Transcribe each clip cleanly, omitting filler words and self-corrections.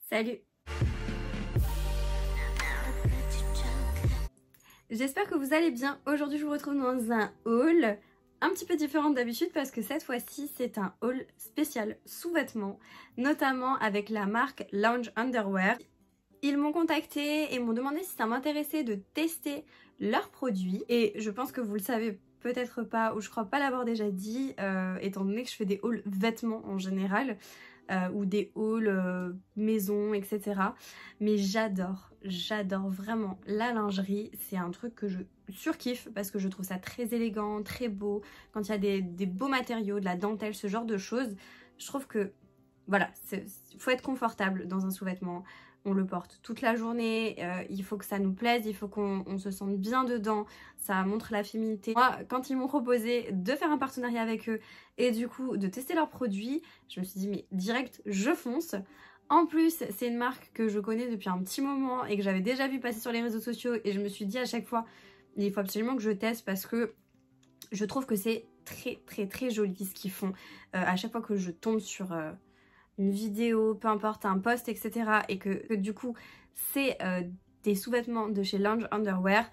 Salut! J'espère que vous allez bien. Aujourd'hui je vous retrouve dans un haul un petit peu différent d'habitude parce que cette fois-ci c'est un haul spécial sous-vêtements, notamment avec la marque Lounge Underwear. Ils m'ont contacté et m'ont demandé si ça m'intéressait de tester leurs produits et je pense que vous le savez peut-être pas ou je crois pas l'avoir déjà dit étant donné que je fais des hauls vêtements en général. Ou des hauls maison, etc. Mais j'adore vraiment la lingerie. C'est un truc que je surkiffe parce que je trouve ça très élégant, très beau. Quand il y a des beaux matériaux, de la dentelle, ce genre de choses, je trouve que voilà, faut être confortable dans un sous-vêtement. On le porte toute la journée, il faut que ça nous plaise, il faut qu'on se sente bien dedans, ça montre la féminité. Moi, quand ils m'ont proposé de faire un partenariat avec eux et du coup de tester leurs produits, je me suis dit mais direct, je fonce. En plus, c'est une marque que je connais depuis un petit moment et que j'avais déjà vu passer sur les réseaux sociaux et je me suis dit à chaque fois, il faut absolument que je teste parce que je trouve que c'est très joli ce qu'ils font. À chaque fois que je tombe sur une vidéo, peu importe, un post, etc. et que du coup c'est des sous-vêtements de chez Lounge Underwear,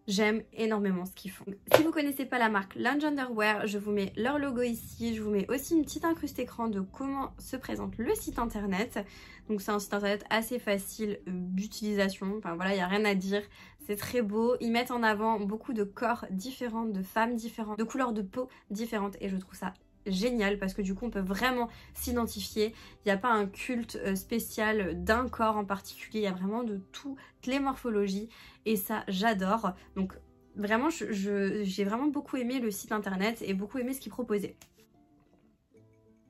j'aime énormément ce qu'ils font. Si vous connaissez pas la marque Lounge Underwear, je vous mets leur logo ici, je vous mets aussi une petite incruste écran de comment se présente le site internet. Donc c'est un site internet assez facile d'utilisation, enfin voilà, il n'y a rien à dire, c'est très beau. Ils mettent en avant beaucoup de corps différents, de femmes différentes, de couleurs de peau différentes et je trouve ça génial parce que du coup on peut vraiment s'identifier. Il n'y a pas un culte spécial d'un corps en particulier, il y a vraiment de toutes les morphologies et ça j'adore. Donc vraiment j'ai vraiment beaucoup aimé le site internet et beaucoup aimé ce qu'ils proposaient.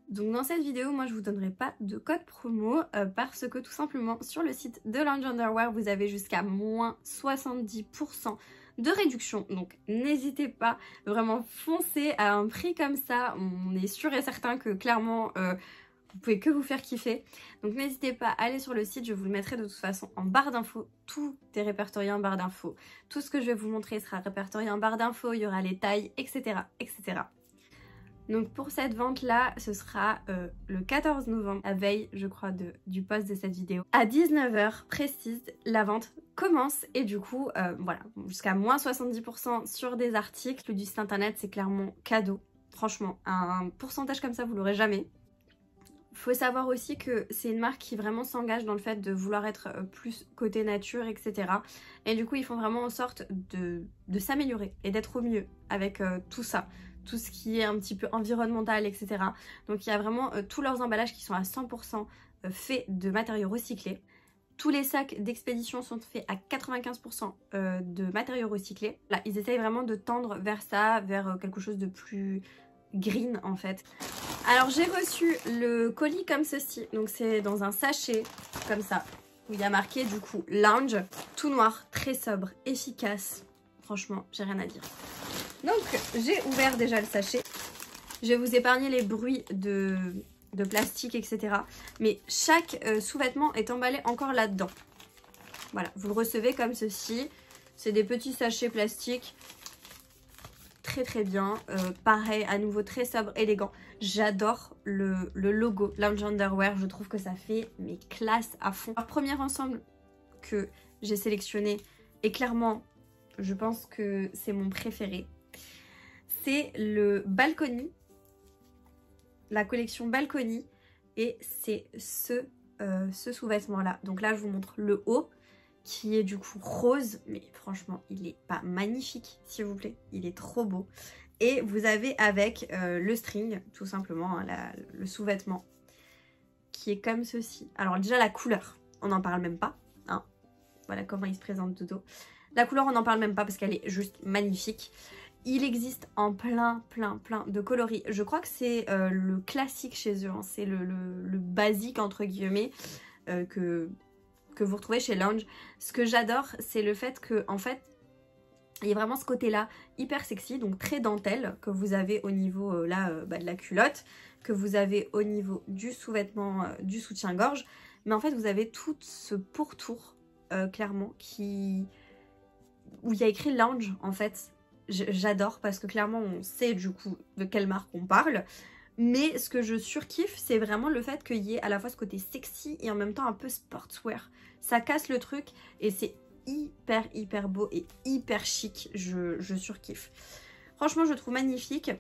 Donc dans cette vidéo, moi je vous donnerai pas de code promo parce que tout simplement sur le site de Lounge Underwear vous avez jusqu'à moins 70% de réduction, donc n'hésitez pas, vraiment foncez à un prix comme ça, on est sûr et certain que clairement vous pouvez que vous faire kiffer. Donc n'hésitez pas à aller sur le site, je vous le mettrai de toute façon en barre d'infos, tout est répertorié en barre d'infos, tout ce que je vais vous montrer sera répertorié en barre d'infos, il y aura les tailles, etc. etc. Donc pour cette vente là, ce sera le 14 novembre, la veille je crois du post de cette vidéo. À 19 h précise, la vente commence et du coup voilà, jusqu'à moins 70% sur des articles du site internet, c'est clairement cadeau. Franchement, un pourcentage comme ça vous l'aurez jamais. Faut savoir aussi que c'est une marque qui vraiment s'engage dans le fait de vouloir être plus côté nature, etc. Et du coup ils font vraiment en sorte de s'améliorer et d'être au mieux avec tout ça. Tout ce qui est un petit peu environnemental, etc. Donc il y a vraiment tous leurs emballages qui sont à 100% faits de matériaux recyclés. Tous les sacs d'expédition sont faits à 95% de matériaux recyclés. Là, ils essayent vraiment de tendre vers ça, vers quelque chose de plus green en fait. Alors j'ai reçu le colis comme ceci. Donc c'est dans un sachet comme ça, où il y a marqué du coup Lounge, tout noir, très sobre, efficace. Franchement, j'ai rien à dire. Donc j'ai ouvert déjà le sachet. Je vais vous épargner les bruits de plastique, etc. Mais chaque sous-vêtement est emballé encore là-dedans. Voilà, vous le recevez comme ceci. C'est des petits sachets plastiques. Très bien. Pareil, à nouveau très sobre, élégant. J'adore le logo Lounge Underwear. Je trouve que ça fait mais classe à fond. Alors, premier ensemble que j'ai sélectionné et clairement, je pense que c'est mon préféré. C'est le Balcony, la collection Balcony et c'est ce sous-vêtement là. Donc là je vous montre le haut qui est du coup rose, mais franchement il est pas magnifique s'il vous plaît, il est trop beau. Et vous avez avec le string tout simplement, hein, le sous-vêtement qui est comme ceci. Alors déjà la couleur, on n'en parle même pas, hein. Voilà comment il se présente de dos. La couleur on n'en parle même pas parce qu'elle est juste magnifique. Il existe en plein de coloris. Je crois que c'est le classique chez eux, hein. C'est le basique entre guillemets que vous retrouvez chez Lounge. Ce que j'adore, c'est le fait que en fait, il y a vraiment ce côté-là hyper sexy, donc très dentelle que vous avez au niveau de la culotte, que vous avez au niveau du sous-vêtement, du soutien-gorge. Mais en fait, vous avez tout ce pourtour clairement où il y a écrit Lounge en fait. J'adore parce que clairement on sait du coup de quelle marque on parle. Mais ce que je surkiffe, c'est vraiment le fait qu'il y ait à la fois ce côté sexy et en même temps un peu sportswear. Ça casse le truc et c'est hyper beau et hyper chic. Je surkiffe. Franchement, je le trouve magnifique.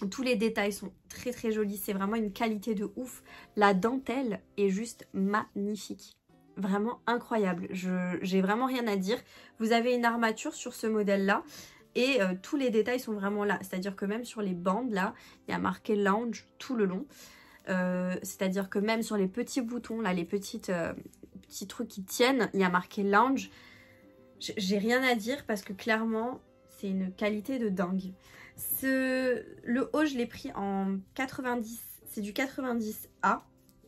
Tous les détails sont très jolis. C'est vraiment une qualité de ouf. La dentelle est juste magnifique. Vraiment incroyable. J'ai vraiment rien à dire. Vous avez une armature sur ce modèle-là. Et tous les détails sont vraiment là. C'est-à-dire que même sur les bandes, là, il y a marqué Lounge tout le long. C'est-à-dire que même sur les petits boutons, là, les petits trucs qui tiennent, il y a marqué Lounge. J'ai rien à dire parce que clairement, c'est une qualité de dingue. Le haut, je l'ai pris en 90. C'est du 90A,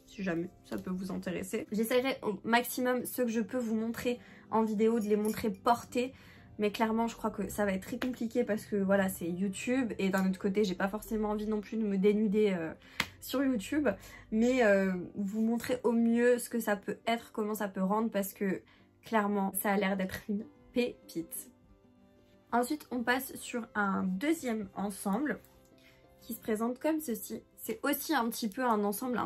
si jamais ça peut vous intéresser. J'essaierai au maximum ceux que je peux vous montrer en vidéo, de les montrer portés. Mais clairement, je crois que ça va être très compliqué parce que voilà, c'est YouTube. Et d'un autre côté, j'ai pas forcément envie non plus de me dénuder sur YouTube. Mais vous montrer au mieux ce que ça peut être, comment ça peut rendre. Parce que clairement, ça a l'air d'être une pépite. Ensuite, on passe sur un deuxième ensemble qui se présente comme ceci. C'est aussi un petit peu un ensemble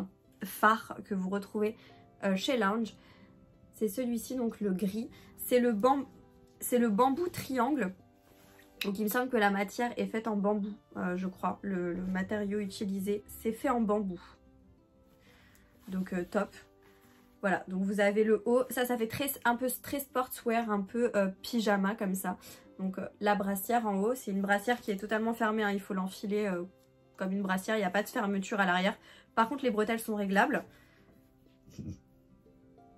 phare que vous retrouvez chez Lounge. C'est celui-ci, donc le gris. C'est le bambou triangle. Donc il me semble que la matière est faite en bambou, je crois. Le matériau utilisé, c'est fait en bambou. Donc top. Voilà, donc vous avez le haut. Ça fait un peu très sportswear, un peu pyjama comme ça. Donc la brassière en haut, c'est une brassière qui est totalement fermée. Hein, il faut l'enfiler comme une brassière, il n'y a pas de fermeture à l'arrière. Par contre, les bretelles sont réglables.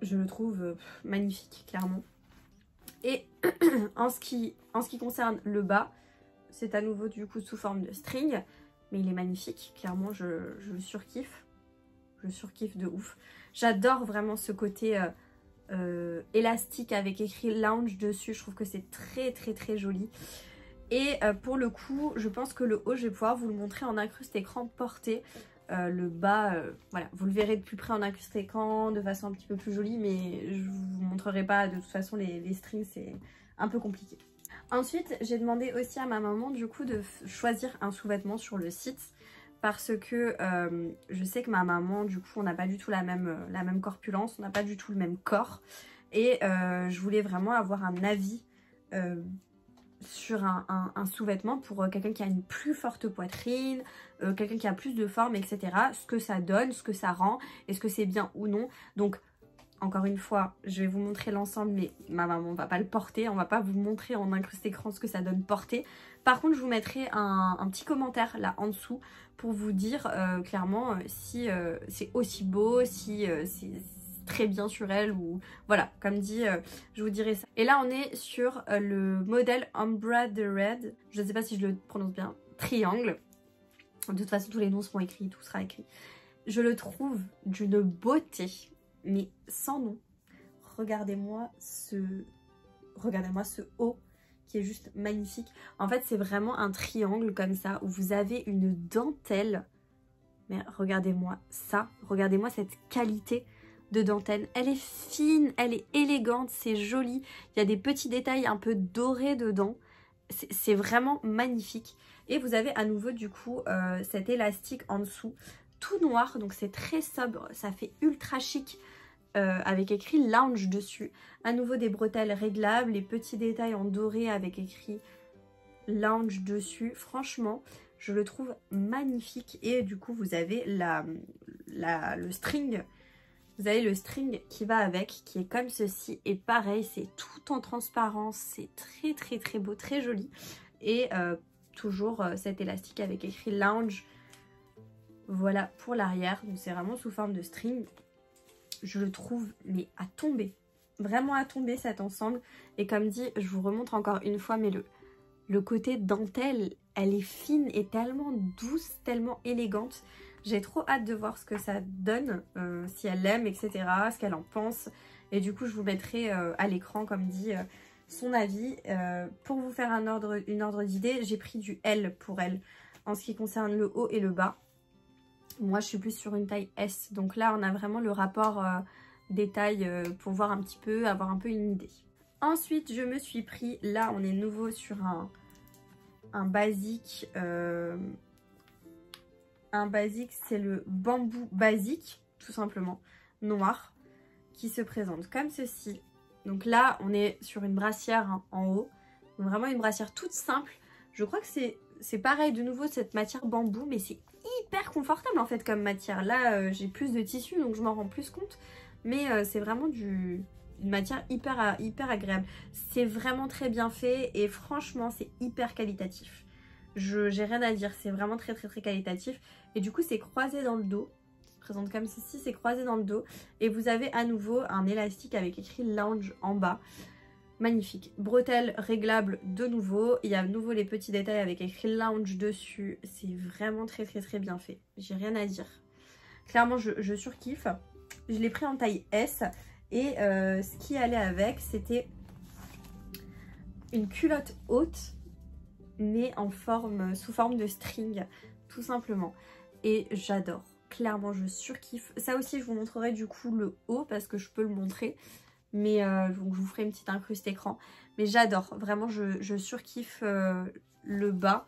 Je le trouve magnifique, clairement. Et en ce qui concerne le bas, c'est à nouveau du coup sous forme de string. Mais il est magnifique, clairement je le surkiffe. Je surkiffe de ouf. J'adore vraiment ce côté élastique avec écrit Lounge dessus. Je trouve que c'est très joli. Et pour le coup, je pense que le haut, je vais pouvoir vous le montrer en incruste écran porté. Le bas, voilà, vous le verrez de plus près en incruste écran, de façon un petit peu plus jolie, mais je vous montrerai pas, de toute façon les strings c'est un peu compliqué. Ensuite, j'ai demandé aussi à ma maman du coup de choisir un sous-vêtement sur le site, parce que je sais que ma maman, du coup, on n'a pas du tout la même corpulence, on n'a pas du tout le même corps, et je voulais vraiment avoir un avis sur un sous-vêtement pour quelqu'un qui a une plus forte poitrine, quelqu'un qui a plus de forme, etc. Ce que ça donne, ce que ça rend, est-ce que c'est bien ou non. Donc, encore une fois, je vais vous montrer l'ensemble, mais ma maman va pas le porter. On va pas vous montrer en incruste écran ce que ça donne porter. Par contre, je vous mettrai un petit commentaire là en dessous pour vous dire clairement si c'est aussi beau, si c'est très bien sur elle, ou voilà, comme dit, je vous dirai ça. Et là on est sur le modèle Umbra the Red, je ne sais pas si je le prononce bien, triangle. De toute façon tous les noms seront écrits, tout sera écrit. Je le trouve d'une beauté, mais sans nom. Regardez-moi ce haut qui est juste magnifique. En fait c'est vraiment un triangle comme ça où vous avez une dentelle, mais regardez-moi ça, regardez-moi cette qualité de dentelle. Elle est fine, elle est élégante, c'est joli. Il y a des petits détails un peu dorés dedans. C'est vraiment magnifique. Et vous avez à nouveau du coup cet élastique en dessous, tout noir. Donc c'est très sobre, ça fait ultra chic avec écrit Lounge dessus. À nouveau des bretelles réglables, les petits détails en doré avec écrit Lounge dessus. Franchement, je le trouve magnifique. Et du coup vous avez le string. Vous avez le string qui va avec, qui est comme ceci. Et pareil, c'est tout en transparence. C'est très beau, très joli. Et toujours cet élastique avec écrit Lounge. Voilà pour l'arrière. Donc c'est vraiment sous forme de string. Je le trouve mais à tomber. Vraiment à tomber cet ensemble. Et comme dit, je vous remontre encore une fois, mais le côté dentelle, elle est fine et tellement douce, tellement élégante. J'ai trop hâte de voir ce que ça donne, si elle l'aime, etc., ce qu'elle en pense. Et du coup, je vous mettrai à l'écran, comme dit, son avis. Pour vous faire une ordre d'idée, j'ai pris du L pour elle en ce qui concerne le haut et le bas. Moi, je suis plus sur une taille S. Donc là, on a vraiment le rapport des tailles pour voir un petit peu, avoir un peu une idée. Ensuite, je me suis pris, là, on est nouveau sur un basique... un basique, c'est le bambou basique, tout simplement, noir, qui se présente comme ceci. Donc là, on est sur une brassière hein, en haut, donc vraiment une brassière toute simple. Je crois que c'est pareil de nouveau cette matière bambou, mais c'est hyper confortable en fait comme matière. Là, j'ai plus de tissu, donc je m'en rends plus compte, mais c'est vraiment une matière hyper agréable. C'est vraiment très bien fait et franchement, c'est hyper qualitatif. J'ai rien à dire, c'est vraiment très qualitatif. Et du coup, c'est croisé dans le dos. Ça se présente comme ceci, c'est croisé dans le dos. Et vous avez à nouveau un élastique avec écrit Lounge en bas. Magnifique. Bretelles réglables de nouveau. Il y a à nouveau les petits détails avec écrit Lounge dessus. C'est vraiment très bien fait. J'ai rien à dire. Clairement, je surkiffe. Je l'ai pris en taille S. Et ce qui allait avec, c'était une culotte haute, mais sous forme de string, tout simplement. Et j'adore. Clairement, je surkiffe. Ça aussi, je vous montrerai du coup le haut parce que je peux le montrer. Mais donc je vous ferai une petite incruste écran. Mais j'adore. Vraiment, je surkiffe le bas.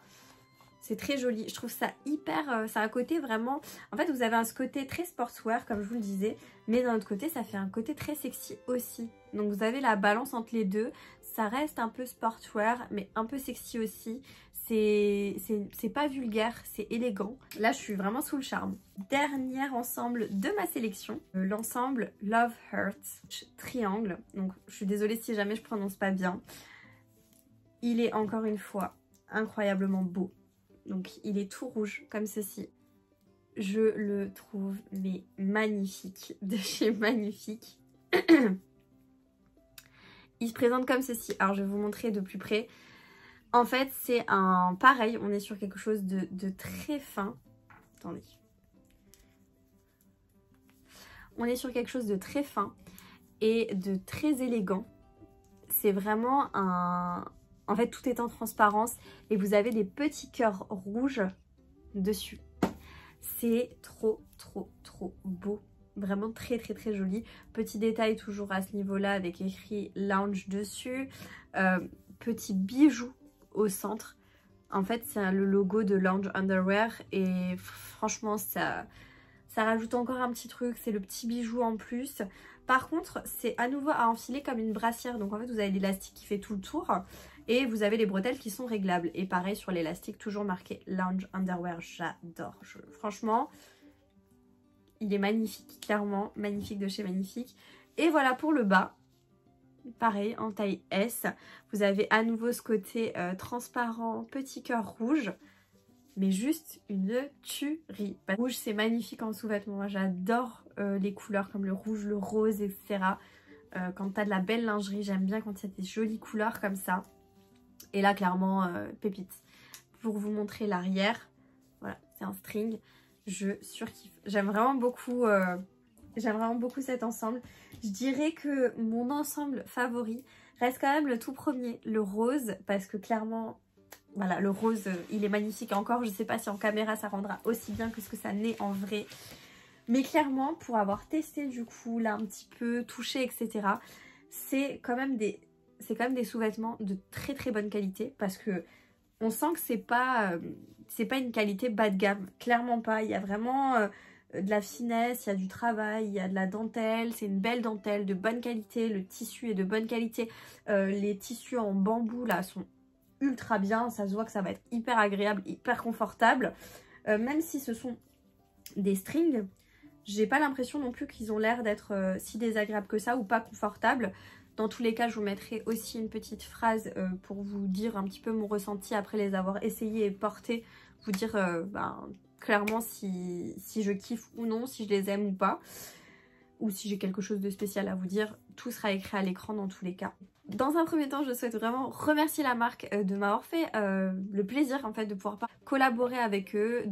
C'est très joli. Je trouve ça hyper... ça a un côté vraiment... En fait, vous avez ce côté très sportswear, comme je vous le disais. Mais d'un autre côté, ça fait un côté très sexy aussi. Donc vous avez la balance entre les deux. Ça reste un peu sportswear, mais un peu sexy aussi. C'est pas vulgaire, c'est élégant. Là, je suis vraiment sous le charme. Dernier ensemble de ma sélection, l'ensemble Love Hurts triangle. Donc, je suis désolée si jamais je prononce pas bien. Il est encore une fois incroyablement beau. Donc, il est tout rouge comme ceci. Je le trouve mais magnifique, de chez Magnifique. Il se présente comme ceci. Alors, je vais vous montrer de plus près. En fait, c'est un... Pareil, on est sur quelque chose de très fin. Attendez. On est sur quelque chose de très fin et de très élégant. C'est vraiment un... En fait, tout est en transparence et vous avez des petits cœurs rouges dessus. C'est trop beau. Vraiment très joli. Petit détail toujours à ce niveau-là avec écrit Lounge dessus. Petit bijou au centre. En fait, c'est le logo de Lounge Underwear et franchement, ça rajoute encore un petit truc. C'est le petit bijou en plus. Par contre, c'est à nouveau à enfiler comme une brassière. Donc en fait, vous avez l'élastique qui fait tout le tour et vous avez les bretelles qui sont réglables. Et pareil sur l'élastique, toujours marqué Lounge Underwear. J'adore. Franchement, il est magnifique, clairement. Magnifique de chez Magnifique. Et voilà pour le bas. Pareil, en taille S. Vous avez à nouveau ce côté transparent, petit cœur rouge. Mais juste une tuerie. Le rouge, c'est magnifique en sous-vêtements. Moi, j'adore les couleurs comme le rouge, le rose, etc. Quand t'as de la belle lingerie, j'aime bien quand il y a des jolies couleurs comme ça. Et là, clairement, pépite. Pour vous montrer l'arrière, voilà, c'est un string. Je surkiffe. J'aime vraiment beaucoup cet ensemble. Je dirais que mon ensemble favori reste quand même le tout premier, le rose, parce que clairement, voilà, le rose, il est magnifique. Encore, je ne sais pas si en caméra ça rendra aussi bien que ce que ça n'est en vrai. Mais clairement, pour avoir testé du coup, là un petit peu touché, etc., c'est quand même des sous-vêtements de très bonne qualité, parce que on sent que c'est pas une qualité bas de gamme, clairement pas. Il y a vraiment de la finesse, il y a du travail, il y a de la dentelle, c'est une belle dentelle de bonne qualité, le tissu est de bonne qualité, les tissus en bambou là sont ultra bien, ça se voit que ça va être hyper agréable, hyper confortable, même si ce sont des strings, j'ai pas l'impression non plus qu'ils ont l'air d'être si désagréables que ça ou pas confortables. Dans tous les cas, je vous mettrai aussi une petite phrase pour vous dire un petit peu mon ressenti après les avoir essayés et portés. Vous dire clairement si je kiffe ou non, si je les aime ou pas. Ou si j'ai quelque chose de spécial à vous dire. Tout sera écrit à l'écran dans tous les cas. Dans un premier temps, je souhaite vraiment remercier la marque de m'avoir fait le plaisir en fait de pouvoir collaborer avec eux,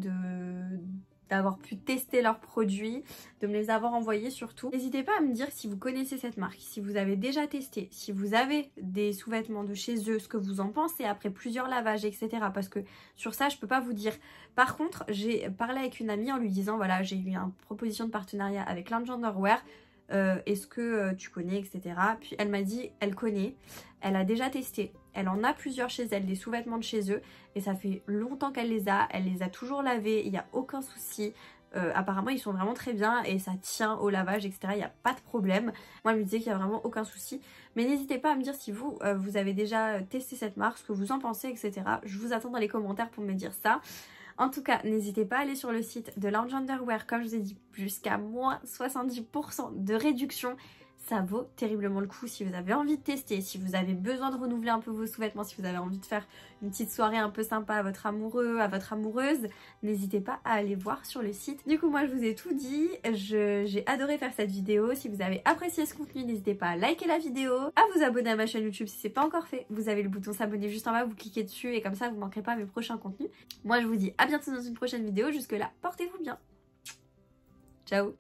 d'avoir pu tester leurs produits, de me les avoir envoyés surtout. N'hésitez pas à me dire si vous connaissez cette marque, si vous avez déjà testé, si vous avez des sous-vêtements de chez eux, ce que vous en pensez après plusieurs lavages, etc. Parce que sur ça, je peux pas vous dire. Par contre, j'ai parlé avec une amie en lui disant, voilà, j'ai eu une proposition de partenariat avec Lounge Underwear, est-ce que tu connais, etc. Puis elle m'a dit, elle connaît, elle a déjà testé, Elle en a plusieurs chez elle, des sous-vêtements de chez eux. Et ça fait longtemps qu'elle les a. Elle les a toujours lavés, il n'y a aucun souci. Apparemment ils sont vraiment très bien et ça tient au lavage, etc. Il n'y a pas de problème. Moi elle me disait qu'il n'y a vraiment aucun souci. Mais n'hésitez pas à me dire si vous, vous avez déjà testé cette marque, ce que vous en pensez, etc. Je vous attends dans les commentaires pour me dire ça. En tout cas, n'hésitez pas à aller sur le site de Lounge Underwear, comme je vous ai dit, jusqu'à moins 70% de réduction. Ça vaut terriblement le coup si vous avez envie de tester, si vous avez besoin de renouveler un peu vos sous-vêtements, si vous avez envie de faire une petite soirée un peu sympa à votre amoureux, à votre amoureuse, n'hésitez pas à aller voir sur le site. Du coup, moi je vous ai tout dit, j'ai adoré faire cette vidéo. Si vous avez apprécié ce contenu, n'hésitez pas à liker la vidéo, à vous abonner à ma chaîne YouTube si c'est pas encore fait. Vous avez le bouton s'abonner juste en bas, vous cliquez dessus et comme ça vous ne manquerez pas mes prochains contenus. Moi je vous dis à bientôt dans une prochaine vidéo, jusque là, portez-vous bien. Ciao.